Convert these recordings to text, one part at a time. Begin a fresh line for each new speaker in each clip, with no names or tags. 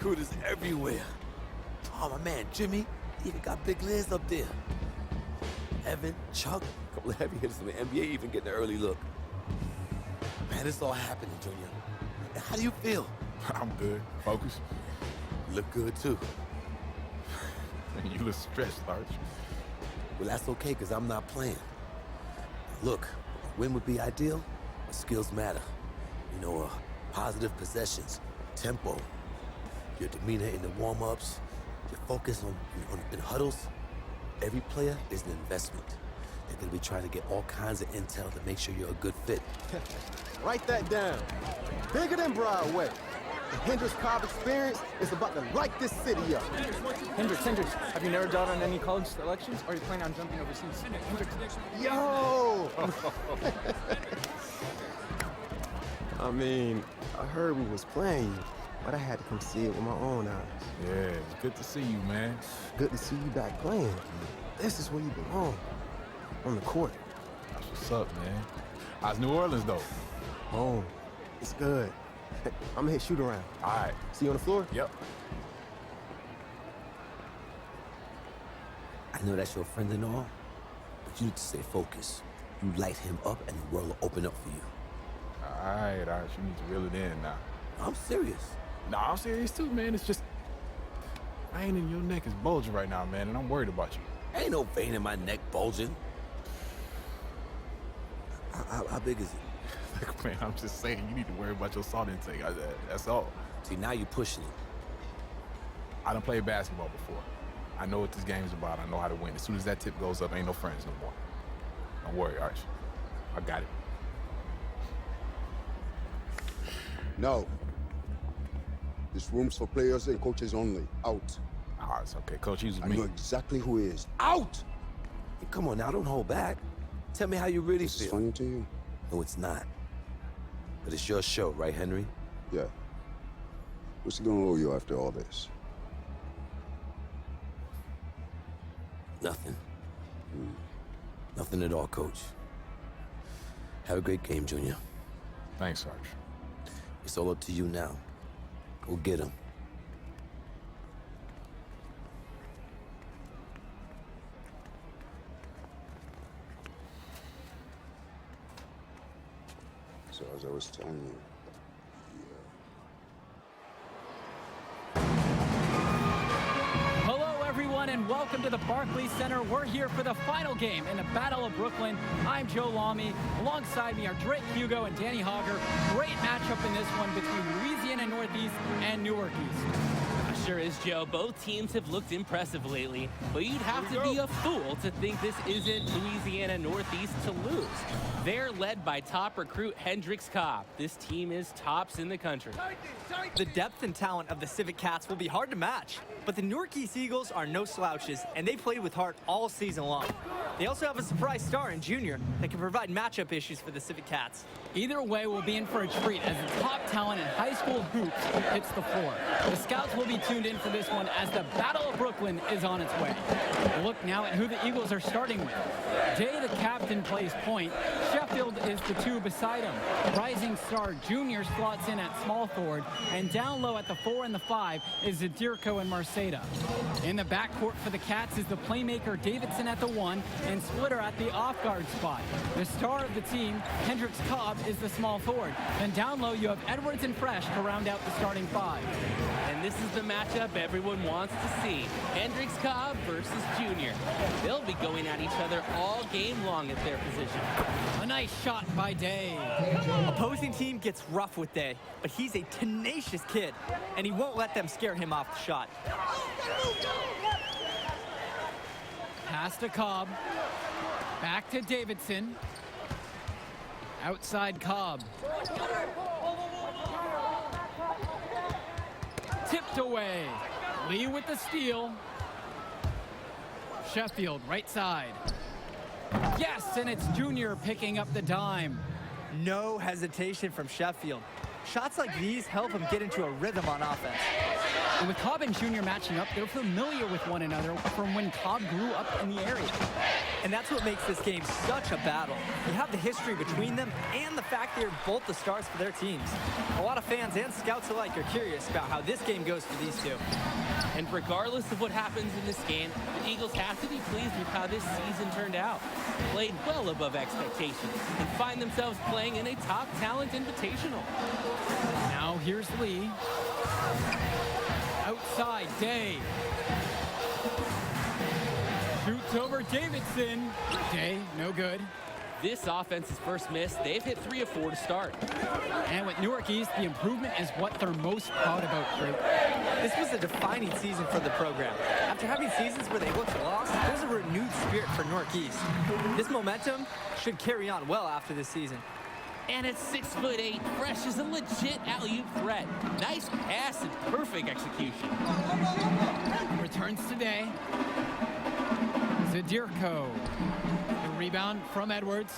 recruiters everywhere. Oh, my man, Jimmy, he even got big Liz up there. Evan, Chuck, a couple of heavy hitters in the NBA even getting an early look. Man, it's all happening, Junior. How do you feel?
I'm good. Focused.
You look good, too.
Man, you look stressed, Arch.
Well, that's okay, because I'm not playing. Look, a win would be ideal, but skills matter. You know, positive possessions, tempo, your demeanor in the warm-ups, your focus in huddles. Every player is an investment. They're going to be trying to get all kinds of intel to make sure you're a good fit.
Write that down. Bigger than Broadway. The Hendricks Cobb experience is about to light this city up.
Hendricks, have you narrowed down on any college selections, or are you planning on jumping overseas? Hendricks.
Yo! I mean, I heard we was playing, but I had to come see it with my own eyes.
Yeah, it's good to see you, man.
Good to see you back playing. This is where you belong. On the court.
That's what's up, man. How's New Orleans, though?
Home. It's good. I'm gonna hit shoot around.
All right.
See you on the floor?
Yep.
I know that's your friend and all, but you need to stay focused. You light him up and the world will open up for you.
All right, Arch. You need to reel it in now.
I'm serious.
Nah, I'm serious, too, man. It's just... vein in your neck is bulging right now, man, and I'm worried about you.
Ain't no vein in my neck bulging. How big is it?
Look, man, I'm just saying you need to worry about your salt intake. That's all.
See, now you're pushing it.
I done played basketball before. I know what this game's about. I know how to win. As soon as that tip goes up, ain't no friends no more. Don't worry, Arch. I got it.
No. This room's for players and coaches only. Out.
Oh, it's okay. Coach, use
I
me.
know exactly who he is. Out!
Hey, come on now, don't hold back. Tell me how you really
This is
feel.
funny to you?
No, it's not. But it's your show, right, Henry?
Yeah. What's he gonna owe you after all this?
Nothing. Nothing at all, Coach. Have a great game, Junior.
Thanks, Arch.
It's all up to you now. Go get him.
So as I was telling you,
Hello, everyone, and welcome to the Barclays Center. We're here for the final game in the Battle of Brooklyn. I'm Joe Lamy. Alongside me are Drake Hugo and Danny Hogger. Great matchup in this one between Louisiana Northeast and Newark East.
Sure is, Joe. Both teams have looked impressive lately, but you'd have to be a fool to think this isn't Louisiana Northeast to lose. They're led by top recruit Hendricks Cobb. This team is tops in the country.
The depth and talent of the Civic Cats will be hard to match, but the Newark East Eagles are no slouches, and they played with heart all season long. They also have a surprise star in Junior that can provide matchup issues for the Civic Cats.
Either way, we'll be in for a treat as the top talent in high school hoops hits the floor. The scouts will be tuned in for this one as the Battle of Brooklyn is on its way. Look now at who the Eagles are starting with. Jay, the captain, plays point. Sheffield is the two beside him. Rising star Junior slots in at small forward, and down low at the 4 and the 5 is Zadirko and Marceda. In the backcourt for the Cats is the playmaker Davidson at the 1 and Splitter at the off-guard spot. The star of the team, Hendricks Cobb, is the small forward. Then down low you have Edwards and Fresh to round out the starting 5.
And this is the matchup everyone wants to see. Hendricks Cobb versus Junior. They'll be going at each other all game long at their position.
A nice shot by Day.
Opposing team gets rough with Day, but he's a tenacious kid, and he won't let them scare him off the shot.
Pass to Cobb. Back to Davidson. Outside Cobb. Tipped away. Lee with the steal. Sheffield, right side. Yes, and it's Junior picking up the dime.
No hesitation from Sheffield. Shots like these help him get into a rhythm on offense.
And with Cobb and Junior matching up, they're familiar with one another from when Cobb grew up in the area.
And that's what makes this game such a battle. You have the history between them and the fact they're both the stars for their teams. A lot of fans and scouts alike are curious about how this game goes for these two.
And regardless of what happens in this game, the Eagles have to be pleased with how this season turned out. Played well above expectations and find themselves playing in a top talent invitational.
Now here's Lee. Outside, Day. Shoots over Davidson. Day, no good.
This offense's first miss, they've hit 3 of 4 to start.
And with Newark East, the improvement is what they're most proud about, Drew.
This was a defining season for the program. After having seasons where they looked lost, there's a renewed spirit for Newark East. This momentum should carry on well after this season.
And at 6'8", Fresh is a legit alley-oop threat. Nice pass and perfect execution.
Returns today. Zadirko. The rebound from Edwards.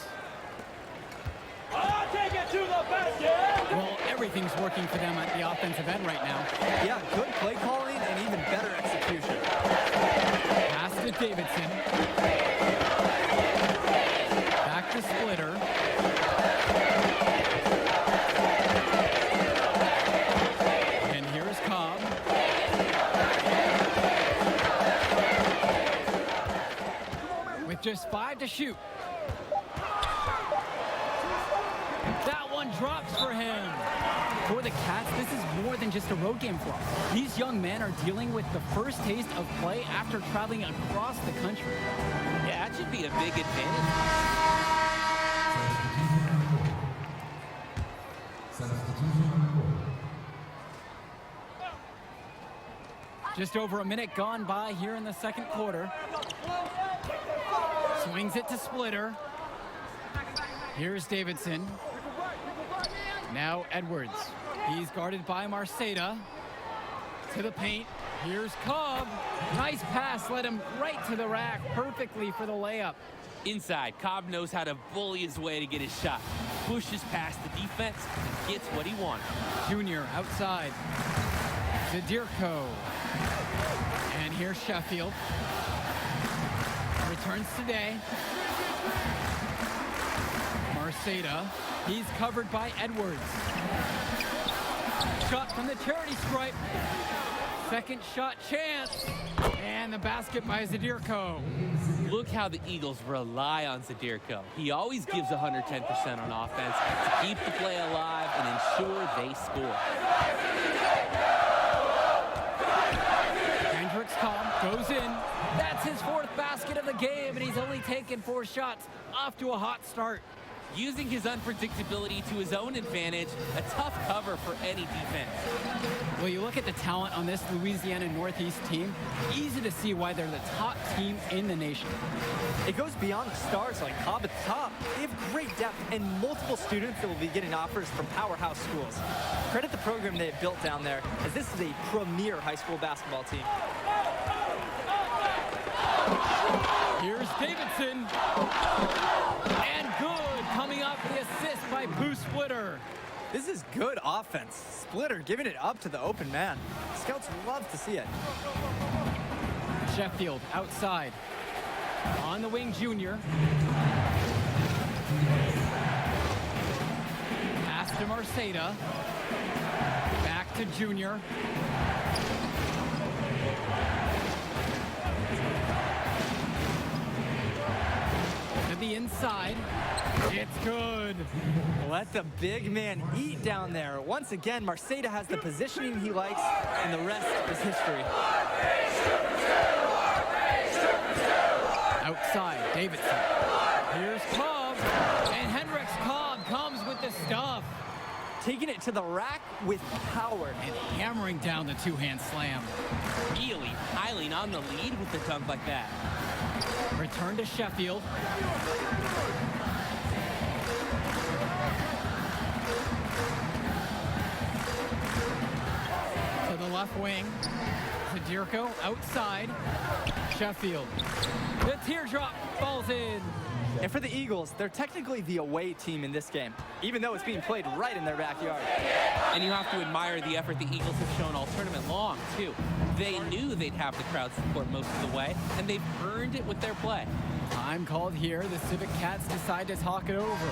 I'll take it to the basket!
Well, everything's working for them at the offensive end right now.
Yeah, good play calling and even better execution.
Pass to Davidson. Back to Splitter. And here's Cobb. With just 5 to shoot. That one drops for him. For the Cats, this is more than just a road game for them. These young men are dealing with the first taste of play after traveling across the country.
Yeah, that should be a big advantage.
Just over a minute gone by here in the second quarter. Swings it to Splitter. Here's Davidson. Now Edwards. He's guarded by Marceda. To the paint. Here's Cobb. Nice pass. Led him right to the rack perfectly for the layup.
Inside, Cobb knows how to bully his way to get his shot. Pushes past the defense and gets what he wanted.
Junior outside. Zadirko. And here's Sheffield. Returns today. Marceda. He's covered by Edwards. Shot from the charity stripe. Second shot chance. And the basket by Zadirko.
Look how the Eagles rely on Zadirko. He always gives 110% on offense to keep the play alive and ensure they score.
Hendricks Cobb goes in. That's his 4th basket of the game, and he's only taken 4 shots. Off to a hot start.
Using his unpredictability to his own advantage, a tough cover for any defense.
Well, you look at the talent on this Louisiana Northeast team, easy to see why they're the top team in the nation.
It goes beyond stars like Cobb at the top. They have great depth and multiple students that will be getting offers from powerhouse schools. Credit the program they have built down there, as this is a premier high school basketball team.
Here's Davidson. And good. Coming up, the assist by Pooh Splitter.
This is good offense. Splitter giving it up to the open man. Scouts love to see it.
Sheffield outside. On the wing, Junior. Pass to Marceda. Back to Junior. To the inside. It's good.
Let the big man eat down there. Once again, Marceda has the positioning he likes, and the rest is history.
Outside, Davidson. Here's Cobb. And Hendricks Cobb comes with the stuff.
Taking it to the rack with power.
And hammering down the 2-hand slam.
Really piling on the lead with a dunk like that.
Return to Sheffield. To the left wing. Zadirko outside. Sheffield. The teardrop falls in.
And for the Eagles, they're technically the away team in this game, even though it's being played right in their backyard.
And you have to admire the effort the Eagles have shown all tournament long, too. They knew they'd have the crowd support most of the way, and they've earned it with their play.
Time called here. The Civic Cats decide to talk it over.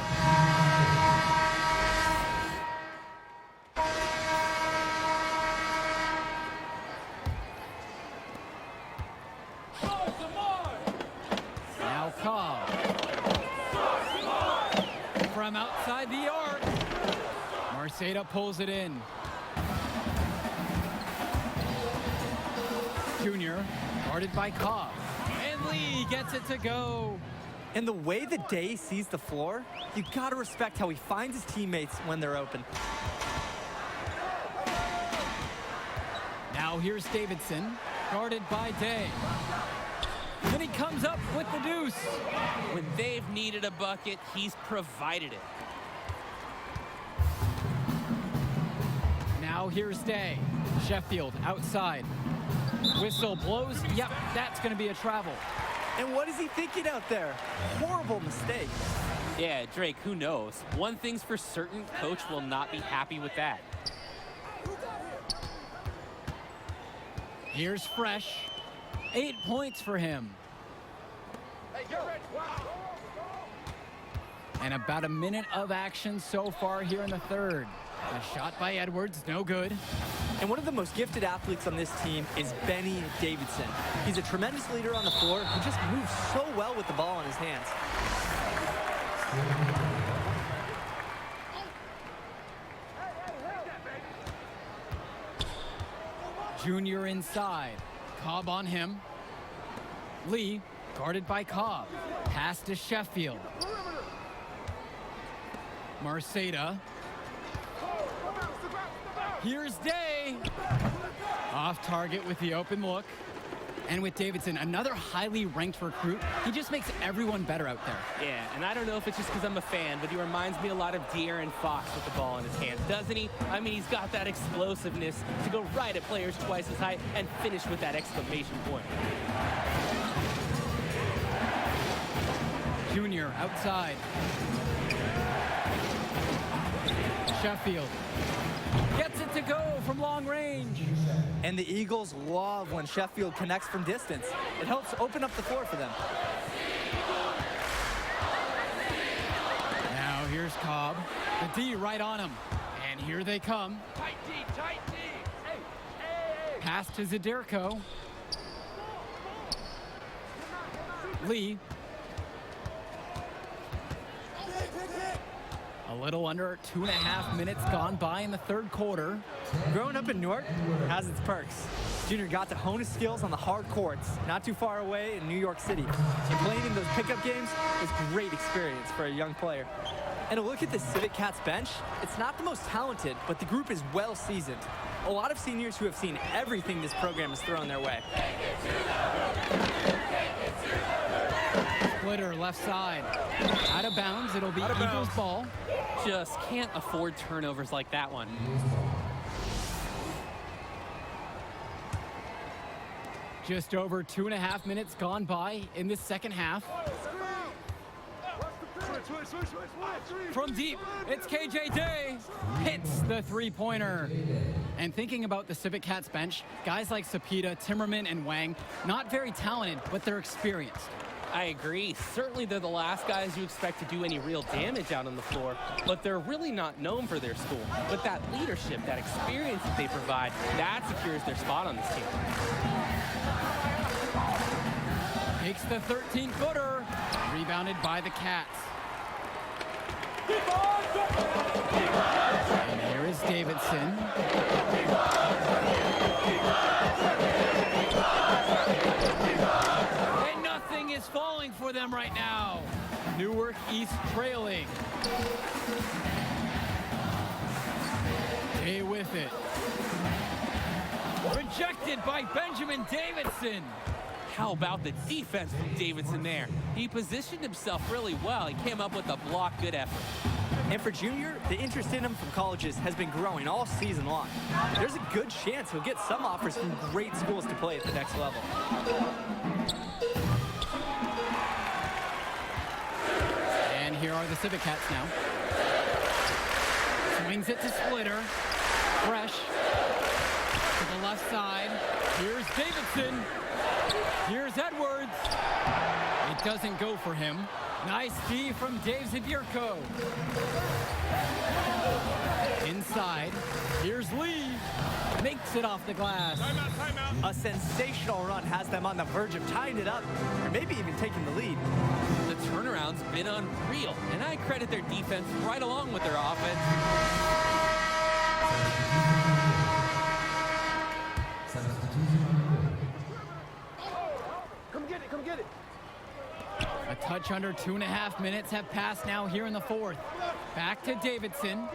Now Cobb. From outside the arc. Marceda pulls it in. Junior, guarded by Cobb. And Lee gets it to go.
And the way the Day sees the floor, you gotta respect how he finds his teammates when they're open.
Now here's Davidson, guarded by Day. Then he comes up with the deuce.
When they've needed a bucket, he's provided it.
Now here's Day. Sheffield outside. Whistle blows. Yep, that's going to be a travel.
And what is he thinking out there? Horrible mistake.
Yeah, Drake, who knows? One thing's for certain, coach will not be happy with that.
Here's Fresh. 8 points for him. And about a minute of action so far here in the third. A shot by Edwards, no good.
And one of the most gifted athletes on this team is Benny Davidson. He's a tremendous leader on the floor who just moves so well with the ball in his hands.
Junior inside. Cobb on him. Lee, guarded by Cobb. Pass to Sheffield. Marceda. Here's Day. Off target with the open look. And with Davidson, another highly ranked recruit, he just makes everyone better out there.
Yeah, and I don't know if it's just because I'm a fan, but he reminds me a lot of De'Aaron Fox with the ball in his hands, doesn't he? I mean, he's got that explosiveness to go right at players twice his height and finish with that exclamation point.
Junior outside. Sheffield gets it to go from long range.
And the Eagles love when Sheffield connects from distance. It helps open up the floor for them.
Now here's Cobb. The D right on him. And here they come.
Tight D, tight D. Hey, hey.
Pass to Zadirko. Lee. A little under 2.5 minutes gone by in the third quarter.
Growing up in Newark has its perks. Junior got to hone his skills on the hard courts, not too far away in New York City. And playing in those pickup games is great experience for a young player. And a look at the Civic Cats bench, it's not the most talented, but the group is well seasoned. A lot of seniors who have seen everything this program has thrown their way.
Splitter left side. Out of bounds, it'll be Eagles ball.
Just can't afford turnovers like that one.
Just over 2.5 minutes gone by in this second half. From deep, it's KJ Day. Hits the three-pointer. And thinking about the Civic Cats bench, guys like Sapita, Timmerman, and Wang, not very talented, but they're experienced.
I agree. Certainly they're the last guys you expect to do any real damage out on the floor, but they're really not known for their school. But that leadership, that experience that they provide, that secures their spot on this team.
Takes the 13-footer. Rebounded by the Cats. And here is Davidson. And nothing is falling for them right now. Newark East trailing. Day with it. Rejected by Benjamin Davidson.
How about the defense from Davidson there? He positioned himself really well. He came up with a block, good effort.
And for Junior, the interest in him from colleges has been growing all season long. There's a good chance he'll get some offers from great schools to play at the next level.
And here are the Civic Cats now. Swings it to Splitter. Fresh. To the left side. Here's Davidson. Here's Edwards. It doesn't go for him. Nice D from Dave Zadirko. Inside. Here's Lee. Makes it off the glass.
A sensational run has them on the verge of tying it up, or maybe even taking the lead.
The turnaround's been unreal, and I credit their defense right along with their offense.
Come get it, come get it.
A touch under 2.5 minutes have passed now here in the fourth. Back to Davidson.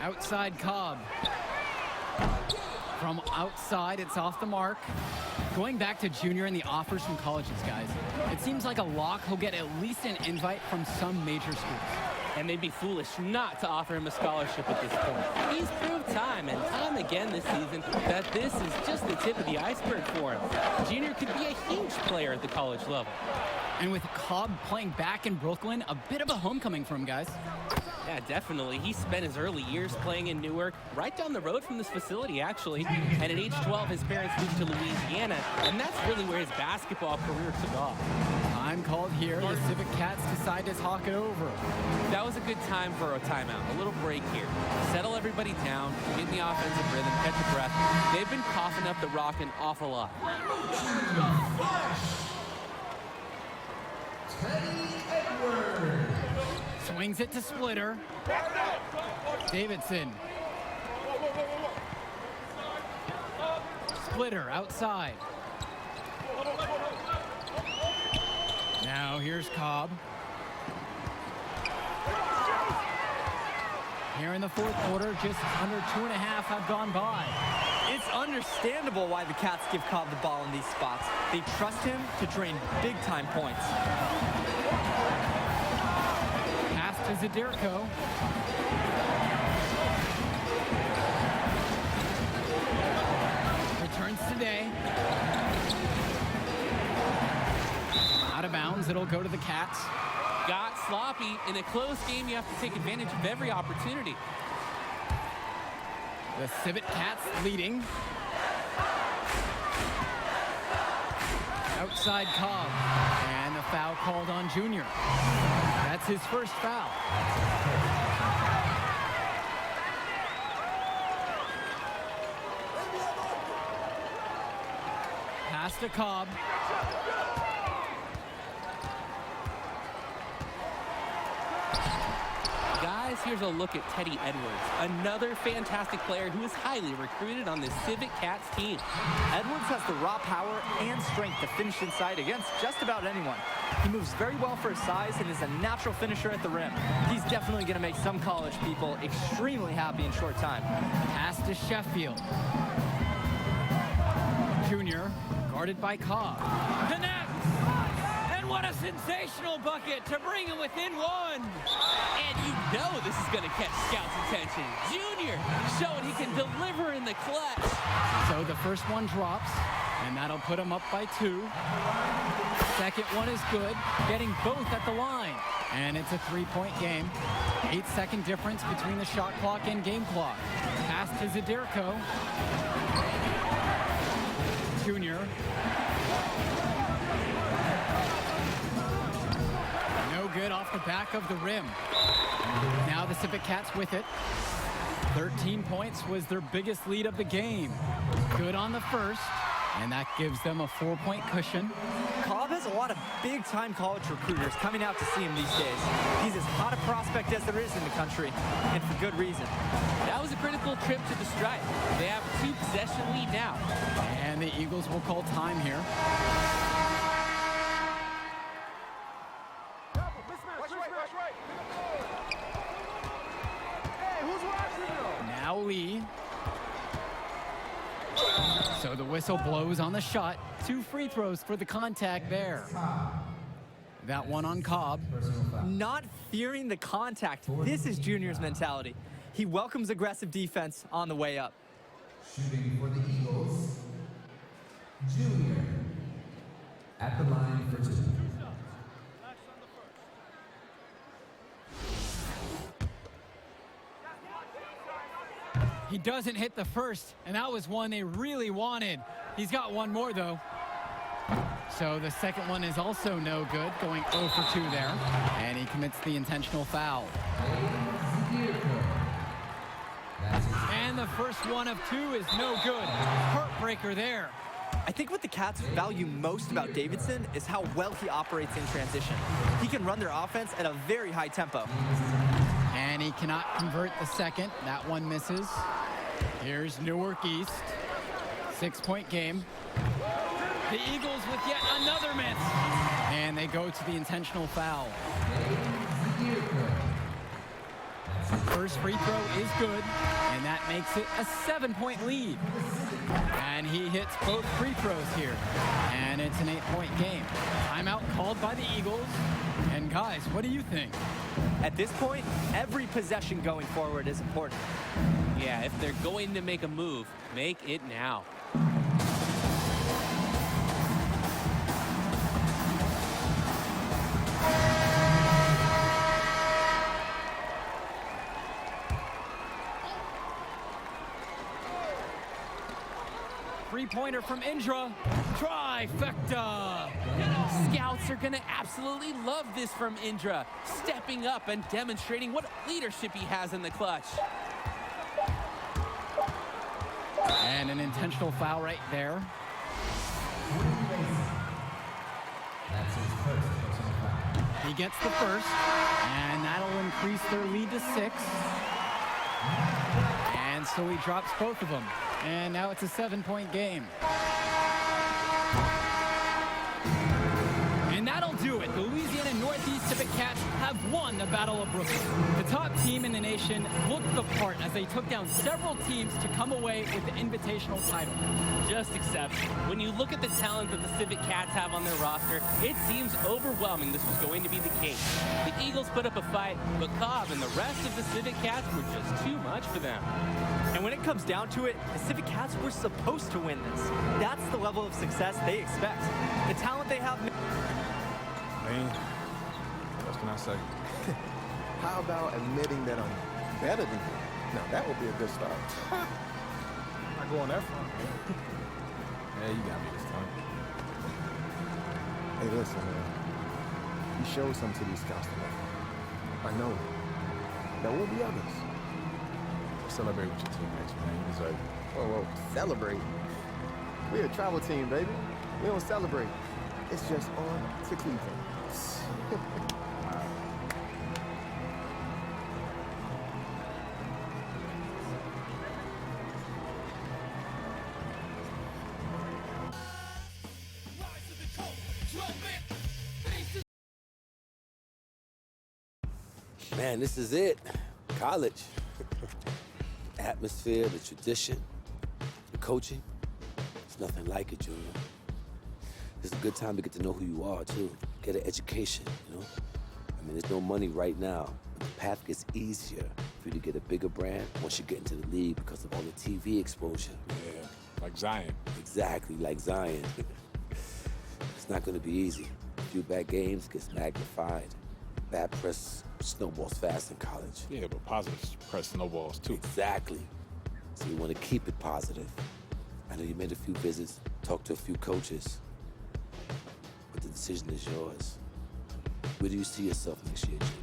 Outside Cobb. From outside, it's off the mark. Going back to Junior and the offers from colleges, guys. It seems like a lock he'll get at least an invite from some major schools.
And they'd be foolish not to offer him a scholarship at this point. He's proved time and time again this season that this is just the tip of the iceberg for him. Junior could be a huge player at the college level.
And with Cobb playing back in Brooklyn, a bit of a homecoming for him, guys.
Yeah, definitely. He spent his early years playing in Newark, right down the road from this facility, actually. And at age 12, his parents moved to Louisiana, and that's really where his basketball career took off.
Time called here. The Civic Cats decide to talk it over.
That was a good time for a timeout, a little break here. Settle everybody down, get in the offensive rhythm, catch a breath. They've been coughing up the rock an awful lot.
Swings it to Splitter. Davidson. Splitter outside. Now here's Cobb. Here in the fourth quarter, just under 2.5 have gone by.
It's understandable why the Cats give Cobb the ball in these spots. They trust him to drain big-time points.
Pass to Zadirko. Returns today. Out of bounds, it'll go to the Cats.
Got sloppy. In a close game, you have to take advantage of every opportunity.
The Civic Cats leading. Outside Cobb. And a foul called on Junior. That's his first foul. Pass to Cobb.
Guys, here's a look at Teddy Edwards, another fantastic player who is highly recruited on this Civic Cats team.
Edwards has the raw power and strength to finish inside against just about anyone. He moves very well for his size and is a natural finisher at the rim. He's definitely going to make some college people extremely happy in short time.
Pass to Sheffield. Junior, guarded by Cobb.
Connects! And what a sensational bucket to bring him within one!
And you know this is going to catch scouts' attention. Junior showing he can deliver in the clutch.
So the first one drops, and that'll put him up by 2. Second one is good, getting both at the line. And it's a 3-point game. 8-second difference between the shot clock and game clock. Pass to Zadirko. Junior. No good off the back of the rim. Now the Civic Cats with it. 13 points was their biggest lead of the game. Good on the first, and that gives them a 4-point cushion.
Cobb has a lot of big-time college recruiters coming out to see him these days. He's as hot a prospect as there is in the country, and for good reason.
That was a critical trip to the stripe. They have a 2-possession lead now.
And the Eagles will call time here. Now Lee. So the whistle blows on the shot. 2 free throws for the contact there. that one on Cobb.
Not fearing the contact. This is Junior's mentality. He welcomes aggressive defense on the way up.
Shooting for the Eagles, Junior at the line for 2.
He doesn't hit the first, and that was one they really wanted. He's got one more, though. So the second one is also no good, going 0 for 2 there. And he commits the intentional foul. And the first one of 2 is no good. Heartbreaker there.
I think what the Cats value most about Davidson is how well he operates in transition. He can run their offense at a very high tempo.
And he cannot convert the second. That one misses. Here's Newark East. 6-point game. The Eagles with yet another miss. And they go to the intentional foul. First free throw is good, and that makes it a 7-point lead. And he hits both free throws here, and it's an 8-point game. Timeout called by the Eagles. And guys, what do you think?
At this point, every possession going forward is important.
Yeah, if they're going to make a move, make it now.
Three-pointer from Indra. Trifecta.
Scouts are going to absolutely love this from Indra, stepping up and demonstrating what leadership he has in the clutch.
And an intentional foul right there.
That's his first personal foul.
He gets the first, and that'll increase their lead to 6. And so he drops both of them. And now it's a 7-point game. And that'll do it. The Louisiana Northeast Civic Cats have won the Battle of Brooklyn. The top team in the nation looked the part as they took down several teams to come away with the invitational title.
Just exceptional. When you look at the talent that the Civic Cats have on their roster, it seems overwhelming this was going to be the case. The Eagles put up a fight, but Cobb and the rest of the Civic Cats were just too much for them.
And when it comes down to it, the Civic Cats were supposed to win this. That's the level of success they expect. The talent they have.
I mean, what can I say?
How about admitting that I'm better than you? Now, that would be a good start.
I go on that front. Yeah, you got me this time.
Hey, listen, man. You showed something to these scouts tonight. I know. There will be others.
Celebrate with your teammates, man. You deserve it.
Whoa, celebrate. We're a travel team, baby. We don't celebrate. It's just on to Cleveland.
Man, this is it. College. Atmosphere, the tradition, the coaching. It's nothing like it, Junior. It's a good time to get to know who you are, too. Get an education, you know? I mean, there's no money right now, but the path gets easier for you to get a bigger brand once you get into the league because of all the TV exposure.
Yeah, like Zion.
Exactly, like Zion. It's not going to be easy. A few bad games gets magnified. Bad press snowballs fast in college.
Yeah, but positive press snowballs, too.
Exactly. So you want to keep it positive. I know you made a few visits, talked to a few coaches, but the decision is yours. Where do you see yourself next year, Junior?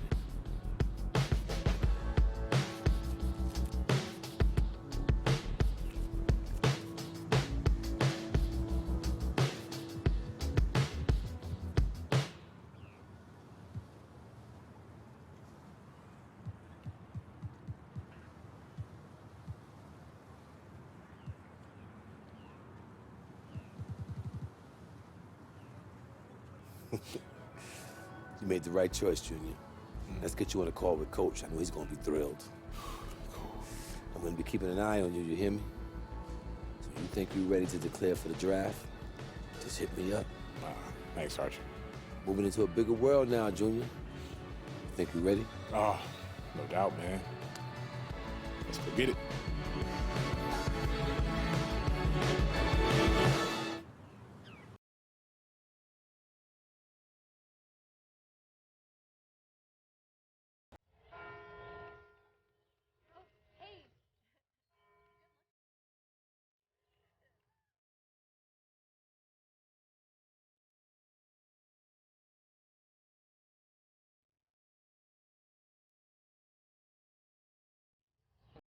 You made the right choice, Junior. Let's get you on a call with Coach. I know he's going to be thrilled. I'm going to be keeping an eye on you, you hear me? So you think you're ready to declare for the draft? Just hit me up.
Thanks, Archie.
Moving into a bigger world now, Junior. Think you ready?
Oh, no doubt, man. Let's go get it.